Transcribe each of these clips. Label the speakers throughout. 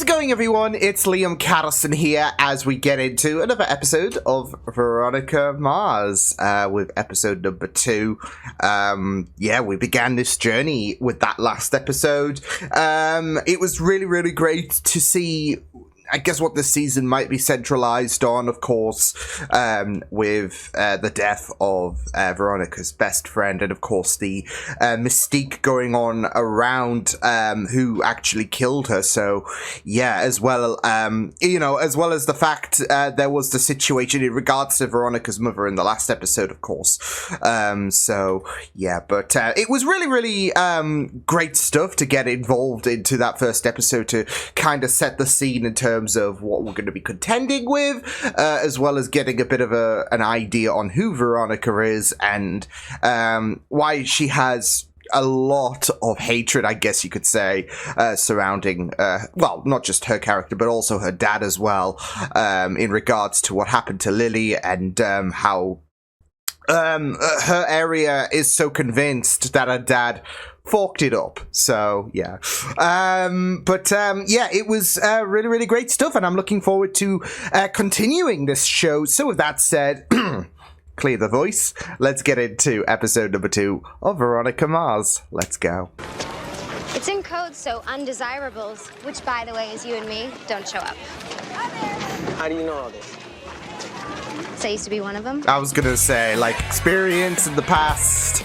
Speaker 1: How's it going, everyone? It's Liam Catterson here as we get into another episode of Veronica Mars with episode number 2. Yeah, we began this journey with that last episode. It was really, really great to see, I guess, what this season might be centralized on, of course, with the death of Veronica's best friend, and of course the mystique going on around who actually killed her. So yeah, as well, as well as the fact there was the situation in regards to Veronica's mother in the last episode, of course. So yeah, but it was really, really great stuff to get involved into that first episode to kind of set the scene in terms of what we're going to be contending with, as well as getting a bit of an idea on who Veronica is and why she has a lot of hatred, I guess you could say, surrounding, well, not just her character, but also her dad as well, in regards to what happened to Lily and how her area is so convinced that her dad forked it up. So yeah, yeah, it was really, really great stuff, and I'm looking forward to continuing this show. So with that said, clear the voice, let's get into episode number 2 of Veronica Mars. Let's go.
Speaker 2: It's in code, so undesirables, which by the way is you and me, don't show up.
Speaker 3: How do you know all this?
Speaker 2: So I used to be one of them.
Speaker 1: I was gonna say, like, experience in the past,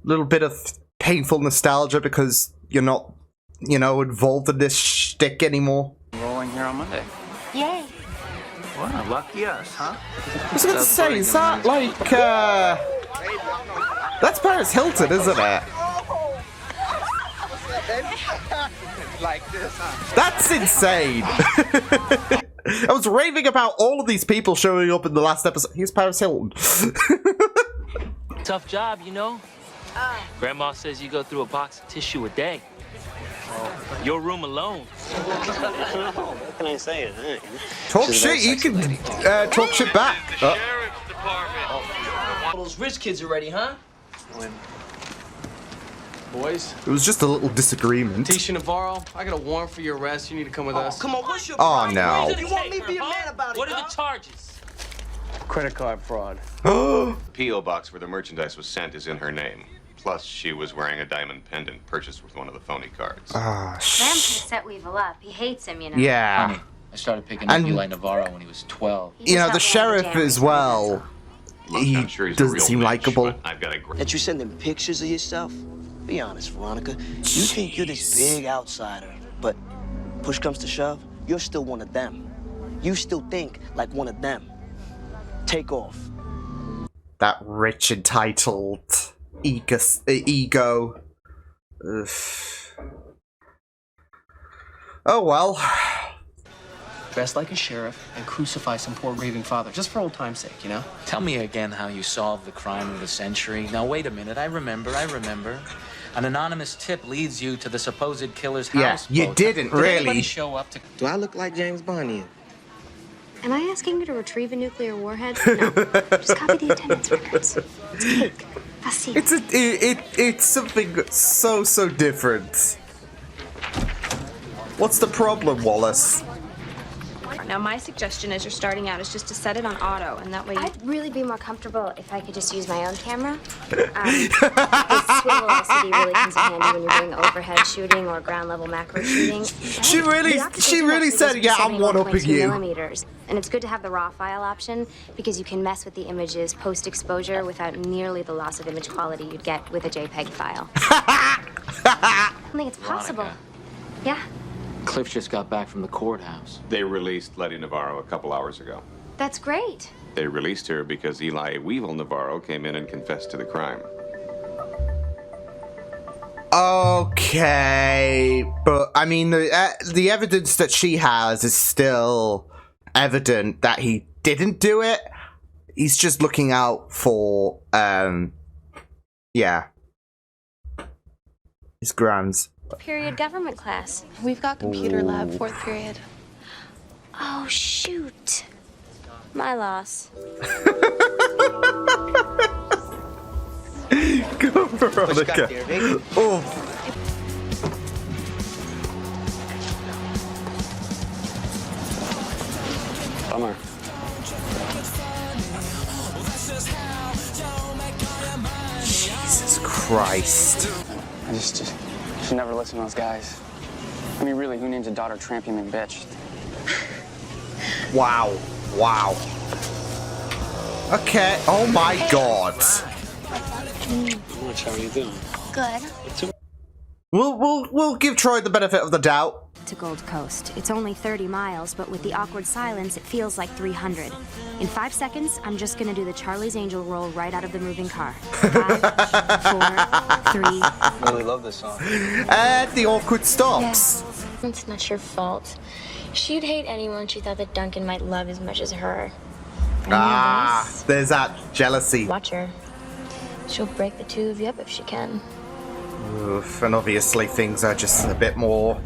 Speaker 1: little bit of painful nostalgia because you're not, involved in this shtick anymore.
Speaker 3: Rolling here on Monday.
Speaker 2: Yay.
Speaker 3: Wow, lucky us, huh?
Speaker 1: I was going to say, is that like, that's Paris Hilton, isn't it?
Speaker 3: Like this, huh?
Speaker 1: That's insane. I was raving about all of these people showing up in the last episode. Here's Paris Hilton.
Speaker 4: Tough job, you know? Grandma says you go through a box of tissue a day. Your room alone.
Speaker 3: What can I say?
Speaker 1: Talk shit, you can talk shit back.
Speaker 4: Sheriff's Department.
Speaker 5: All those rich kids already, huh? Boys,
Speaker 1: It was just a little disagreement.
Speaker 5: Tisha Navarro, I got a warrant for your arrest. You need to come with us.
Speaker 3: Come on, what's your
Speaker 1: Oh, no.
Speaker 5: You want me to be a man about it,
Speaker 4: What are
Speaker 5: huh?
Speaker 4: the charges?
Speaker 5: Credit card fraud.
Speaker 6: P.O. box where the merchandise was sent is in her name. Plus, she was wearing a diamond pendant purchased with one of the phony cards.
Speaker 2: Graham could have set Weevil up. He hates him,
Speaker 1: Yeah.
Speaker 7: Funny. I started picking up
Speaker 1: And-
Speaker 7: Eli Navarro when he was 12.
Speaker 2: He just
Speaker 1: The
Speaker 2: got
Speaker 1: sheriff
Speaker 2: jammed
Speaker 1: as
Speaker 2: into
Speaker 1: well. He
Speaker 6: I'm sure he's a
Speaker 1: doesn't
Speaker 6: real
Speaker 1: seem
Speaker 6: bitch,
Speaker 1: likable.
Speaker 6: but I've got a great...
Speaker 3: That you sending pictures of yourself? Be honest, Veronica. You think you're this big outsider, but push comes to shove, you're still one of them. You still think like one of them. Take off.
Speaker 1: That rich, entitled ego. Ugh. Oh well.
Speaker 5: Dress like a sheriff and crucify some poor raving father, just for old time's sake, you know?
Speaker 7: Tell me again how you solved the crime of the century. Now, wait a minute. I remember. An anonymous tip leads you to the supposed killer's
Speaker 1: Yeah,
Speaker 7: house.
Speaker 1: you
Speaker 7: Both.
Speaker 1: didn't
Speaker 7: Did anybody
Speaker 1: really.
Speaker 7: show up to...
Speaker 3: Do I look like James Bond here?
Speaker 2: Am I asking you to retrieve a nuclear warhead? No. Just copy the attendance records. It's cake. Facile.
Speaker 1: It's something so different. What's the problem, Wallace?
Speaker 8: Now, my suggestion as you're starting out is just to set it on auto, and that way you...
Speaker 2: I'd really be more comfortable if I could just use my own camera. This swivel LCD really comes in handy when you're doing overhead shooting or ground level macro shooting.
Speaker 1: She really said, yeah, I'm one-upping you.
Speaker 2: Millimeters. And it's good to have the raw file option because you can mess with the images post-exposure without nearly the loss of image quality you'd get with a JPEG file. I think it's possible.
Speaker 7: Veronica.
Speaker 2: Yeah,
Speaker 7: Cliff just got back from the courthouse.
Speaker 6: They released Letty Navarro a couple hours ago.
Speaker 2: that's great.
Speaker 6: They released her because Eli Weevil Navarro came in and confessed to the crime.
Speaker 1: Okay, but I mean, the evidence that she has is still evident that he didn't do it. He's just looking out for, yeah, his grams.
Speaker 2: Period government class.
Speaker 8: We've got computer lab, 4th period.
Speaker 2: Oh, shoot. My loss.
Speaker 1: Go, Veronica. Oh.
Speaker 5: Bummer.
Speaker 1: Jesus Christ.
Speaker 5: I just should never listen to those guys. I mean, really, who names a daughter Trampian McBitch?
Speaker 1: Wow. Wow. Okay. Oh my god.
Speaker 5: How are you doing?
Speaker 2: Good.
Speaker 1: We'll give Troy the benefit of the doubt.
Speaker 2: To Gold Coast. It's only 30 miles, but with the awkward silence, it feels like 300. In 5 seconds, I'm just gonna do the Charlie's Angel roll right out of the moving car. 5, 4, 3.
Speaker 5: I really love this song.
Speaker 1: And the awkward stops.
Speaker 9: Yeah. It's not your fault. She'd hate anyone she thought that Duncan might love as much as her.
Speaker 1: Ah, there's that jealousy.
Speaker 9: Watch her. She'll break the two of you up if she can.
Speaker 1: Oof, and obviously things are just a bit more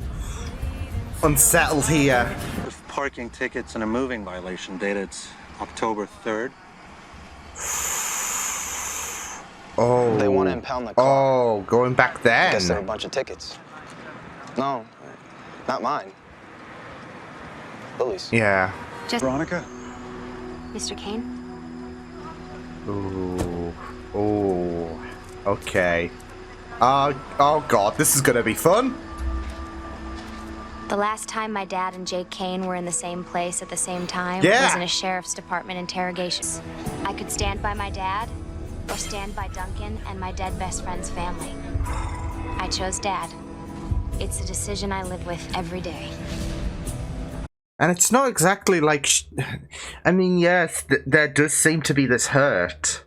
Speaker 1: unsettled here.
Speaker 10: With parking tickets and a moving violation dated October 3rd.
Speaker 1: Oh.
Speaker 5: They want to impound the car.
Speaker 1: Oh, going back
Speaker 5: I
Speaker 1: then.
Speaker 5: guess there are a bunch of tickets. No, not mine. Lily's.
Speaker 1: Yeah.
Speaker 2: Just
Speaker 10: Veronica?
Speaker 2: Mr. Kane?
Speaker 1: Ooh. Ooh. Okay. Oh god, this is gonna be fun.
Speaker 2: The last time my dad and Jake Kane were in the same place at the same time
Speaker 1: Yeah.
Speaker 2: was in a sheriff's department interrogation. I could stand by my dad or stand by Duncan and my dead best friend's family. I chose Dad. It's a decision I live with every day.
Speaker 1: And it's not exactly like... I mean, yes, there does seem to be this hurt.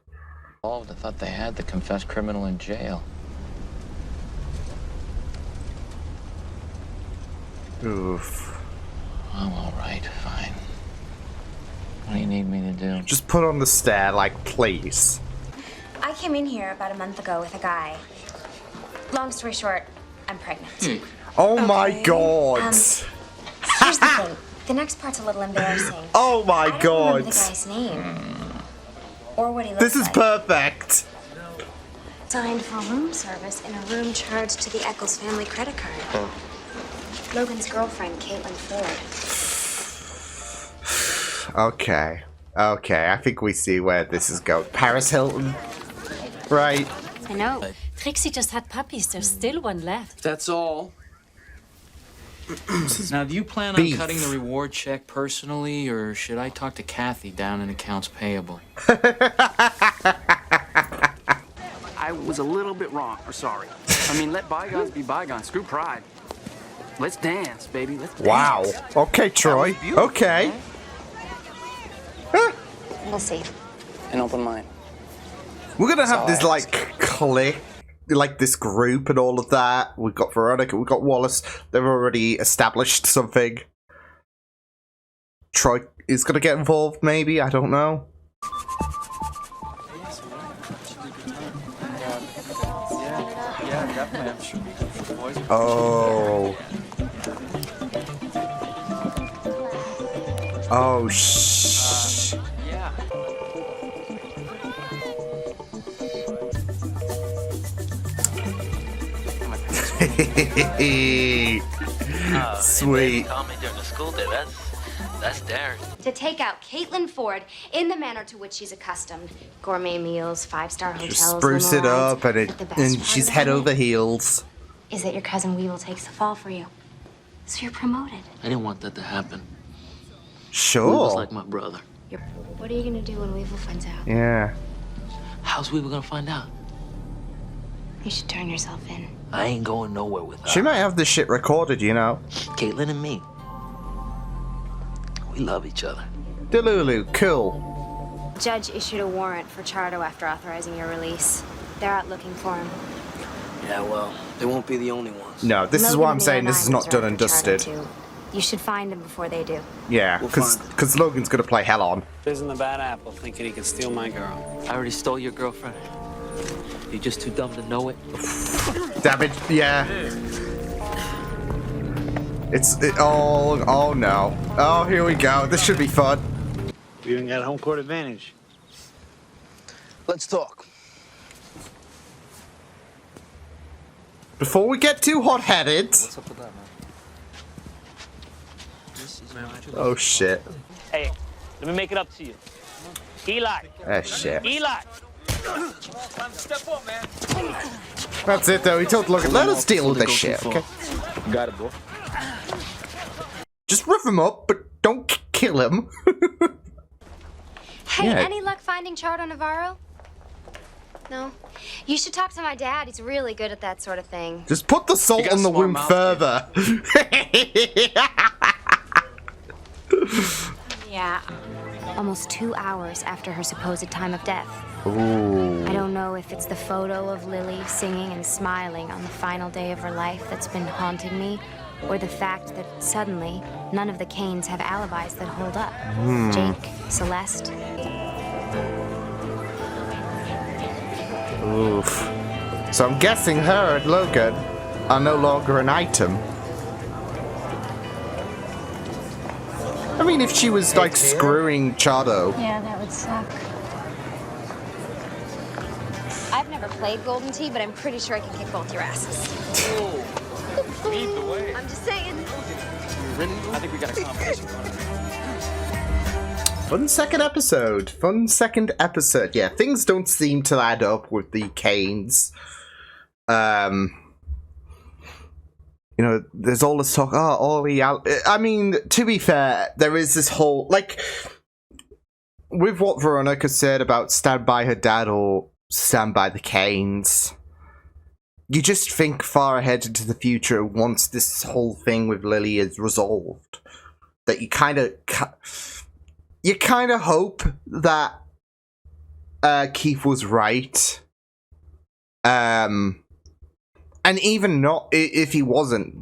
Speaker 7: I thought they had the confessed criminal in jail.
Speaker 1: Oof.
Speaker 7: I'm all right, fine. What do you need me to do?
Speaker 1: Just put on the stair, like, please.
Speaker 2: I came in here about a month ago with a guy. Long story short, I'm pregnant.
Speaker 1: Oh my
Speaker 2: Okay.
Speaker 1: god.
Speaker 2: Here's the thing. The next part's a little embarrassing.
Speaker 1: Oh my
Speaker 2: I don't
Speaker 1: god.
Speaker 2: remember the guy's name. Or what he looks
Speaker 1: This is
Speaker 2: like.
Speaker 1: perfect.
Speaker 2: Signed for room service in a room charged to the Eccles family credit card. Logan's girlfriend, Caitlin Ford.
Speaker 1: Okay. Okay, I think we see where this is going. Paris Hilton. Right.
Speaker 11: I know. Trixie just had puppies. There's still one left.
Speaker 5: That's all.
Speaker 7: Now, do you plan
Speaker 1: Beef.
Speaker 7: on cutting the reward check personally, or should I talk to Kathy down in accounts payable?
Speaker 5: I was a little bit wrong, or sorry. I mean, let bygones be bygones. Screw pride. Let's dance, baby. Let's dance.
Speaker 1: Wow. Okay, Troy. Okay.
Speaker 2: We'll see.
Speaker 5: An open mind.
Speaker 1: We're gonna have
Speaker 5: all
Speaker 1: this,
Speaker 5: I
Speaker 1: like, clique, like this group and all of that. We've got Veronica, we've got Wallace. They've already established something. Troy is gonna get involved, maybe? I don't know.
Speaker 5: Yeah, definitely. I'm sure the boys are...
Speaker 1: Oh. Oh, shh.
Speaker 5: Yeah.
Speaker 1: Sweet.
Speaker 4: Call me during the school day. That's daring.
Speaker 2: To take out Caitlin Ford in the manner to which she's accustomed. Gourmet meals, 5-star hotels.
Speaker 1: Just spruce it
Speaker 2: limo
Speaker 1: up
Speaker 2: rides.
Speaker 1: and,
Speaker 2: But the best
Speaker 1: and
Speaker 2: part
Speaker 1: she's
Speaker 2: about
Speaker 1: head
Speaker 2: it
Speaker 1: over heels.
Speaker 2: Is that your cousin Weevil takes the fall for you. So you're promoted.
Speaker 4: I didn't want that to happen. He was
Speaker 1: Sure.
Speaker 4: like my brother.
Speaker 2: What are you gonna do when Weevil finds out?
Speaker 1: Yeah.
Speaker 4: How's we gonna find out?
Speaker 2: You should turn yourself in.
Speaker 4: I ain't going nowhere with her.
Speaker 1: She might have this shit recorded, you know.
Speaker 4: Caitlin and me. We love each other.
Speaker 1: Delulu, cool.
Speaker 2: Judge issued a warrant for Chardo after authorizing your release. They're out looking for him.
Speaker 3: Yeah, well, they won't be the only ones.
Speaker 1: No, this is
Speaker 2: Logan
Speaker 1: what I'm
Speaker 2: and the
Speaker 1: saying. This is
Speaker 2: Irvines
Speaker 1: not
Speaker 2: are
Speaker 1: done and
Speaker 2: after Chardo,
Speaker 1: dusted.
Speaker 2: too. You should find him before they do.
Speaker 1: Yeah,
Speaker 3: We'll
Speaker 1: because
Speaker 3: find
Speaker 1: Logan's gonna play hell on.
Speaker 5: Isn't the bad apple thinking he can steal my girl?
Speaker 4: I already stole your girlfriend. You're just too dumb to know it.
Speaker 1: Damn it, yeah. Oh no. Oh, here we go. This should be fun.
Speaker 10: We even got home court advantage.
Speaker 3: Let's talk.
Speaker 1: Before we get too hot-headed.
Speaker 5: What's up with that, man?
Speaker 1: Oh shit.
Speaker 5: Hey,
Speaker 4: Let me make it up to you. Eli.
Speaker 1: Oh, shit.
Speaker 4: Eli.
Speaker 5: Step up, man.
Speaker 1: That's it, though. He told Logan, let us deal with this shit, okay?
Speaker 5: Got it, boy.
Speaker 1: Just rough him up, but don't kill him.
Speaker 2: Hey,
Speaker 1: Yeah.
Speaker 2: any luck finding Chardo Navarro? No? You should talk to my dad. He's really good at that sort of thing.
Speaker 1: Just put the salt
Speaker 5: got
Speaker 1: on the
Speaker 5: smart
Speaker 1: wound
Speaker 5: mouth,
Speaker 1: further.
Speaker 2: Yeah. Almost 2 hours after her supposed time of death.
Speaker 1: Ooh.
Speaker 2: I don't know if it's the photo of Lily singing and smiling on the final day of her life that's been haunting me, or the fact that suddenly none of the Canes have alibis that hold up. Jake, Celeste.
Speaker 1: Oof. So I'm guessing her and Logan are no longer an item. I mean, if she was like screwing Chardo.
Speaker 2: Yeah, that would suck. I've never played Golden Tee, but I'm pretty sure I can kick both your asses.
Speaker 5: Lead the way.
Speaker 2: I'm just saying.
Speaker 5: I think we got a competition.
Speaker 1: Fun second episode. Fun second episode. Yeah, things don't seem to add up with the Canes. You know, there's all this talk. Oh, all the. I mean, to be fair, there is this whole like with what Veronica said about stand by her dad or stand by the Canes. You just think far ahead into the future once this whole thing with Lily is resolved. That you kind of hope that Keith was right. And even not if he wasn't,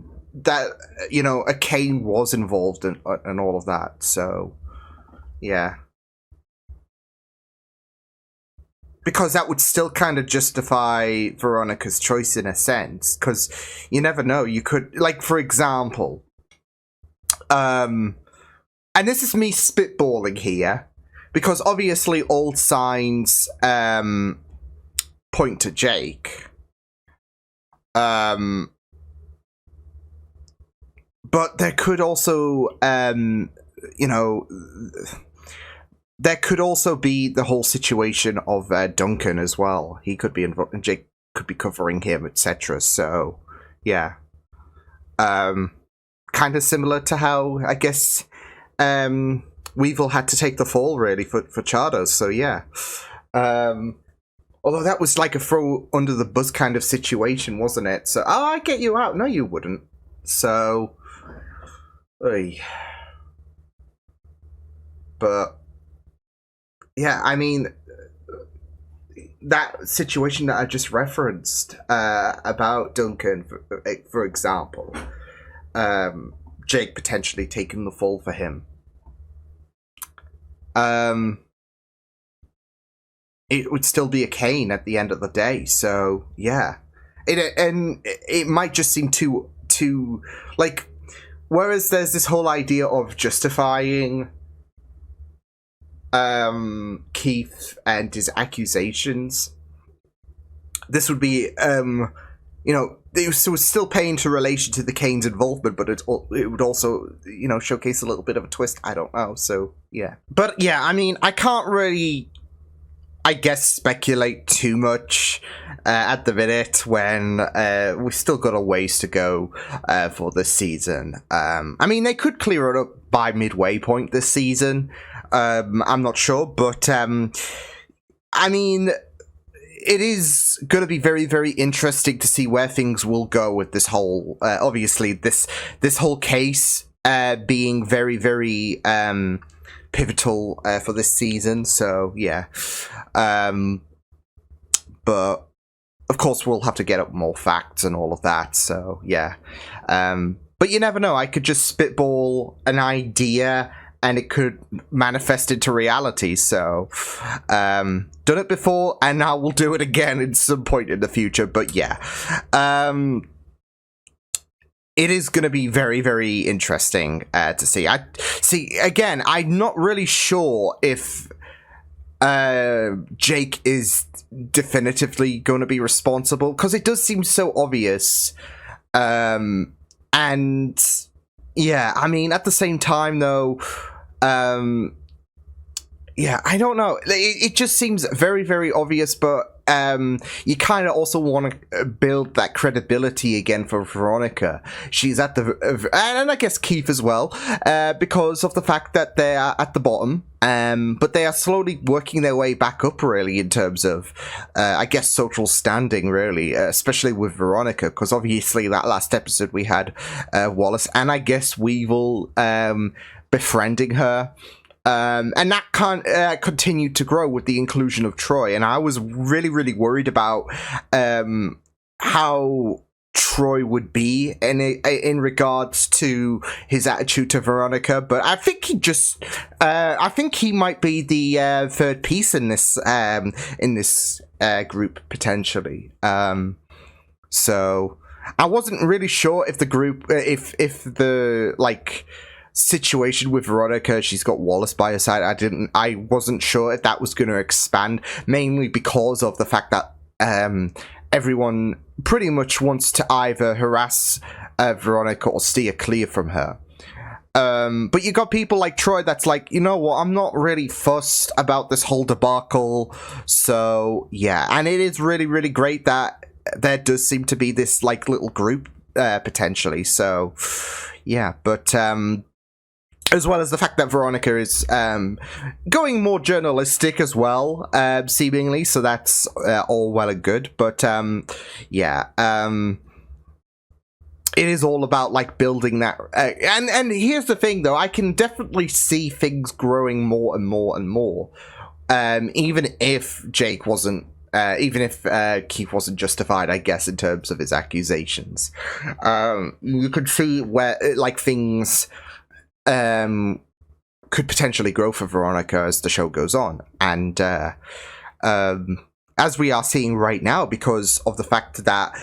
Speaker 1: that, you know, a Kane was involved in all of that. So, yeah. Because that would still kind of justify Veronica's choice in a sense. Because you never know. You could, like, for example, and this is me spitballing here, because obviously all signs point to Jake. But there could also, you know, there could also be the whole situation of Duncan as well. He could be involved, and Jake could be covering him, etc. So, yeah. Kind of similar to how, I guess, Weevil had to take the fall, really, for Chardo. So, yeah. Although that was like a throw under the bus kind of situation, wasn't it? So, oh, I'd get you out. No, you wouldn't. So, but, yeah, I mean, that situation that I just referenced about Duncan, for example, Jake potentially taking the fall for him. It would still be a Kane at the end of the day, so yeah. It might just seem too like, whereas there's this whole idea of justifying Keith and his accusations. This would be you know, it was still paying to relation to the Kane's involvement, but it would also, you know, showcase a little bit of a twist. I don't know, so yeah. But yeah, I mean, I can't really, I guess, speculate too much at the minute when we've still got a ways to go for this season. I mean, they could clear it up by midway point this season. I'm not sure, but I mean, it is going to be very, very interesting to see where things will go with this whole, obviously, this whole case being very, very pivotal for this season. So, yeah. But, of course, we'll have to get up more facts and all of that. So, yeah. But you never know. I could just spitball an idea and it could manifest into reality. So, done it before, and now we'll do it again at some point in the future. But yeah, it is going to be very, very interesting to see. Again, I'm not really sure if Jake is definitively going to be responsible, because it does seem so obvious. And yeah, I mean, at the same time, though, yeah, I don't know. It just seems very, very obvious, but you kind of also want to build that credibility again for Veronica. She's at the, and I guess Keith as well, because of the fact that they are at the bottom, but they are slowly working their way back up, really, in terms of, I guess, social standing, really, especially with Veronica, because obviously that last episode we had Wallace, and I guess Weevil befriending her. And that continued to grow with the inclusion of Troy, and I was really, really worried about how Troy would be in regards to his attitude to Veronica. But I think I think he might be the third piece in this group potentially. So I wasn't really sure if the group, if the situation with Veronica, she's got Wallace by her side, I wasn't sure if that was going to expand, mainly because of the fact that everyone pretty much wants to either harass Veronica or steer clear from her. But you got people like Troy that's like, you know what, I'm not really fussed about this whole debacle. So yeah, and it is really, really great that there does seem to be this little group potentially. So yeah, but as well as the fact that Veronica is going more journalistic as well, seemingly, so that's all well and good. But yeah, it is all about building that. And here's the thing, though, I can definitely see things growing more and more and more, even if Jake wasn't. Even if Keith wasn't justified, I guess, in terms of his accusations, you could see where things could potentially grow for Veronica as the show goes on, and as we are seeing right now, because of the fact that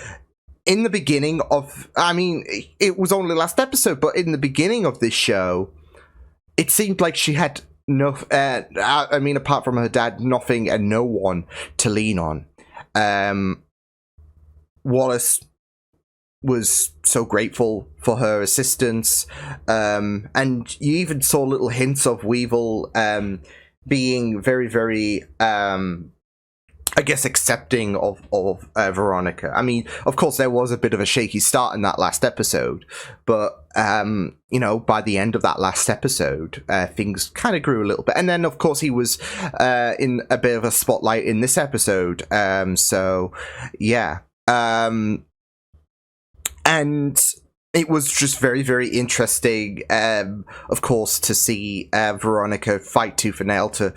Speaker 1: in the beginning of, it was only last episode, but in the beginning of this show, it seemed like she had no, apart from her dad, nothing and no one to lean on. Wallace was so grateful for her assistance, and you even saw little hints of Weevil being very, very, I guess, accepting of Veronica. Of course, there was a bit of a shaky start in that last episode, but by the end of that last episode, things kind of grew a little bit. And then, of course, he was in a bit of a spotlight in this episode. So yeah. And it was just very, very interesting, of course, to see Veronica fight tooth and nail to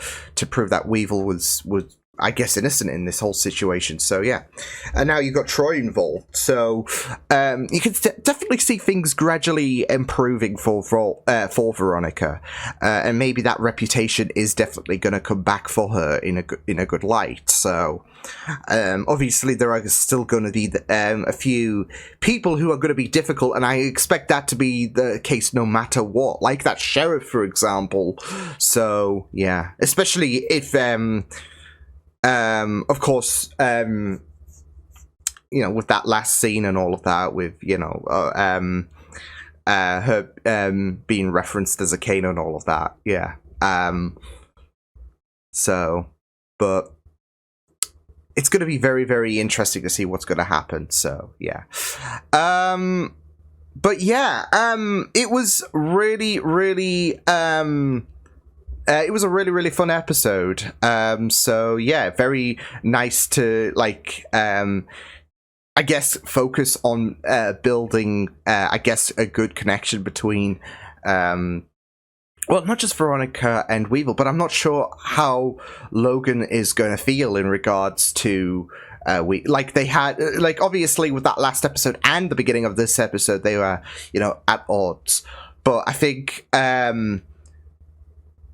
Speaker 1: prove that Weevil was, I guess, innocent in this whole situation. So yeah, and now you've got Troy involved. So you can definitely see things gradually improving for Veronica, and maybe that reputation is definitely going to come back for her in a good light. So obviously there are still going to be a few people who are going to be difficult, and I expect that to be the case no matter what, like that sheriff, for example. So yeah, especially if of course, with that last scene and all of that, with her being referenced as a Kano and all of that, yeah. So, but it's going to be very, very interesting to see what's going to happen. So, yeah. But yeah, it was really, really. It was a really, really fun episode. So yeah, very nice to I guess focus on building I guess a good connection between well, not just Veronica and Weevil, but I'm not sure how Logan is going to feel in regards to they had obviously with that last episode and the beginning of this episode, they were at odds. But I think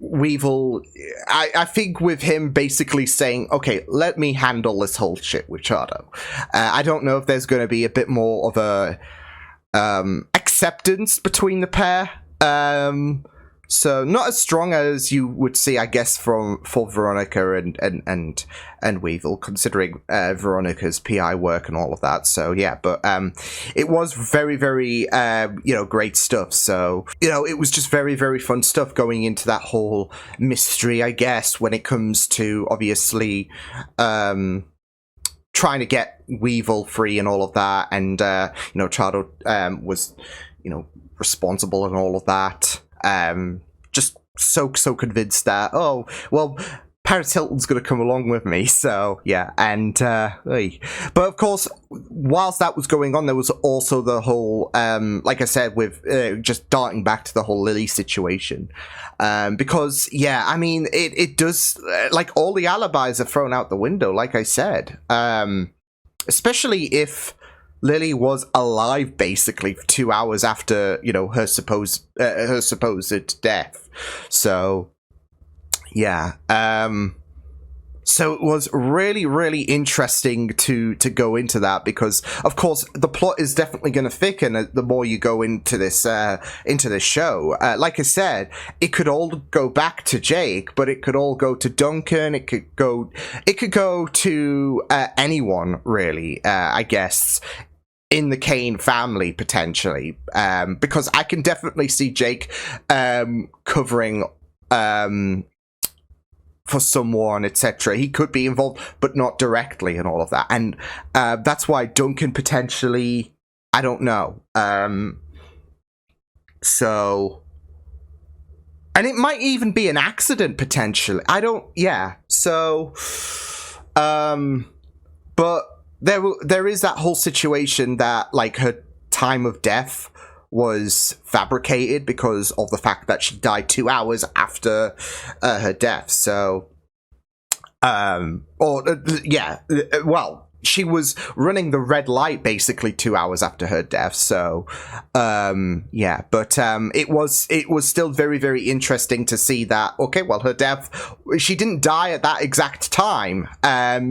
Speaker 1: Weevil, I think with him basically saying, okay, let me handle this whole shit with Chado. I don't know if there's going to be a bit more of a acceptance between the pair. So not as strong as you would see, I guess, for Veronica and Weevil, considering Veronica's PI work and all of that. So yeah, but it was very, very great stuff. So it was just very, very fun stuff going into that whole mystery, I guess, when it comes to obviously trying to get Weevil free and all of that, and Chado was responsible and all of that. Just so convinced that, oh, well, Paris Hilton's going to come along with me, so, yeah, and, but of course, whilst that was going on, there was also the whole, like I said, with, just darting back to the whole Lily situation, because, yeah, I mean, it does, like, all the alibis are thrown out the window, like I said, especially if Lily was alive basically for 2 hours after, her supposed death. So, yeah. So it was really, really interesting to go into that, because, of course, the plot is definitely going to thicken the more you go into this show. Like I said, it could all go back to Jake, but it could all go to Duncan. It could go to anyone, really. I guess. In the Kane family, potentially, because I can definitely see Jake covering for someone, etc. He could be involved, but not directly, and all of that. And that's why Duncan potentially, I don't know. So, and it might even be an accident potentially. So, but. There is that whole situation that, like, her time of death was fabricated because of the fact that she died 2 hours after her death. So, she was running the red light basically 2 hours after her death. So, yeah, but it was still very, very interesting to see that, okay, well, her death, she didn't die at that exact time.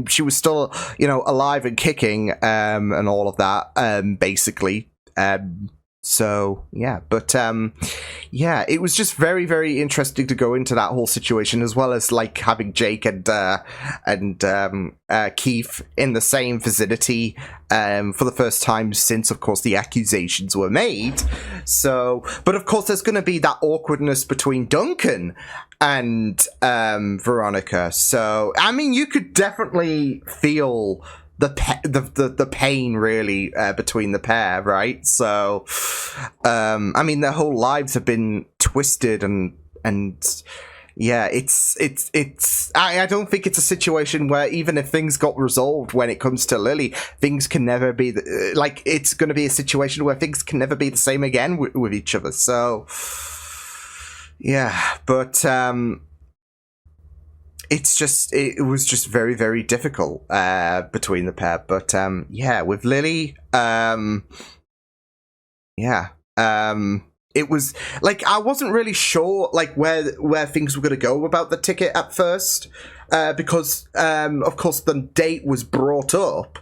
Speaker 1: She was still, alive and kicking, and all of that, basically. So, yeah, but, yeah, it was just very, very interesting to go into that whole situation, as well as, like, having Jake and Keith in the same vicinity, for the first time since, of course, the accusations were made. So, but of course, there's going to be that awkwardness between Duncan and, Veronica. So, I mean, you could definitely feel the pain really between the pair, right? So, I mean, their whole lives have been twisted, and yeah, it's I don't think it's a situation where, even if things got resolved when it comes to Lily, things can never be it's going to be a situation where things can never be the same again with each other. So, yeah, but it was just very, very difficult between the pair. But yeah, with Lily, it was like, I wasn't really sure like where things were going to go about the ticket at first, because of course the date was brought up,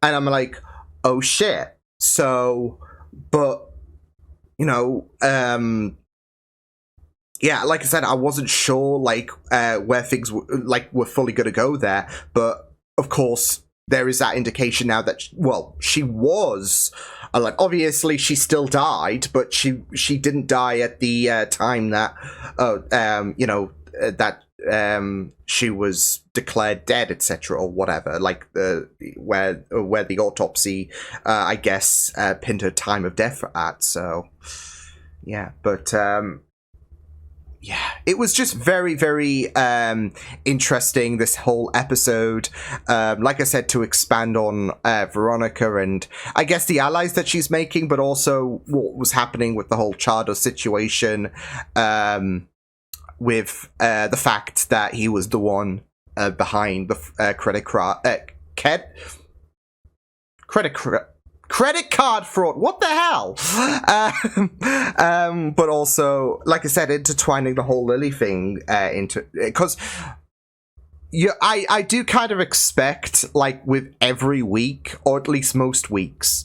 Speaker 1: and I'm like, oh shit. So, but yeah, like I said, I wasn't sure like where things were fully going to go there, but of course there is that indication now that she was like, obviously she still died, but she didn't die at the time that she was declared dead, etc., or whatever, like where the autopsy I guess pinned her time of death at. So yeah, but yeah, it was just very, very interesting, this whole episode. Like I said, to expand on Veronica and I guess the allies that she's making, but also what was happening with the whole Chado situation, with the fact that he was the one behind the credit card fraud. What the hell? But also, like I said, intertwining the whole Lily thing into, because I do kind of expect, like with every week, or at least most weeks,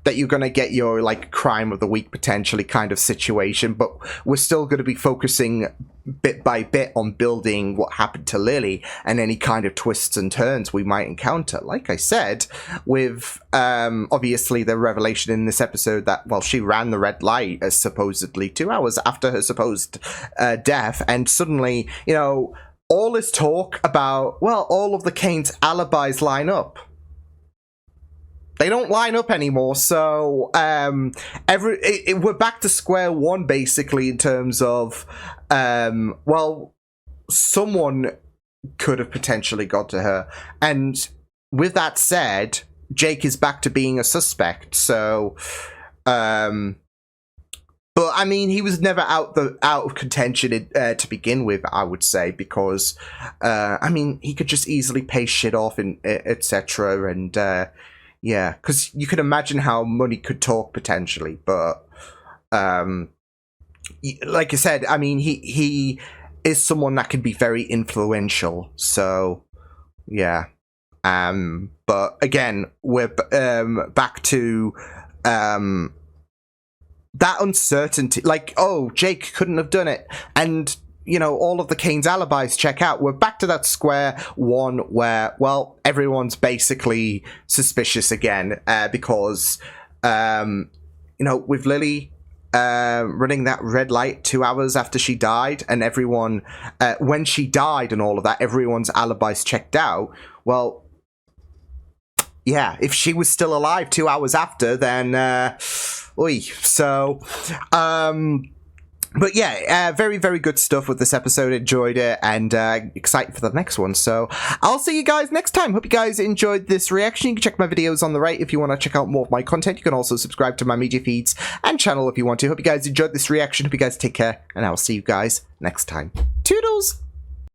Speaker 1: that you're going to get your, like, crime of the week potentially kind of situation, but we're still going to be focusing bit by bit on building what happened to Lily and any kind of twists and turns we might encounter. Like I said, with obviously the revelation in this episode that, well, she ran the red light supposedly 2 hours after her supposed death, and suddenly, you know, all this talk about, well, all of the Kane's alibis line up. They don't line up anymore, so we're back to square one, basically, in terms of, well, someone could have potentially got to her. And with that said, Jake is back to being a suspect, so, but, I mean, he was never out of contention to begin with, I would say, because, I mean, he could just easily pay shit off, and etc., and, yeah, because you can imagine how money could talk potentially, but like I said, I mean, he is someone that can be very influential. So yeah, but again, we're back to that uncertainty. Like, oh, Jake couldn't have done it, and you know, all of the Kane's alibis check out. We're back to that square one where, well, everyone's basically suspicious again because, you know, with Lily running that red light 2 hours after she died, and everyone, when she died and all of that, everyone's alibis checked out. Well, yeah, if she was still alive 2 hours after, then, oy. So, but yeah, very, very good stuff with this episode. Enjoyed it, and excited for the next one. So I'll see you guys next time. Hope you guys enjoyed this reaction. You can check my videos on the right if you want to check out more of my content. You can also subscribe to my media feeds and channel if you want to. Hope you guys enjoyed this reaction. Hope you guys take care, and I will see you guys next time. Toodles!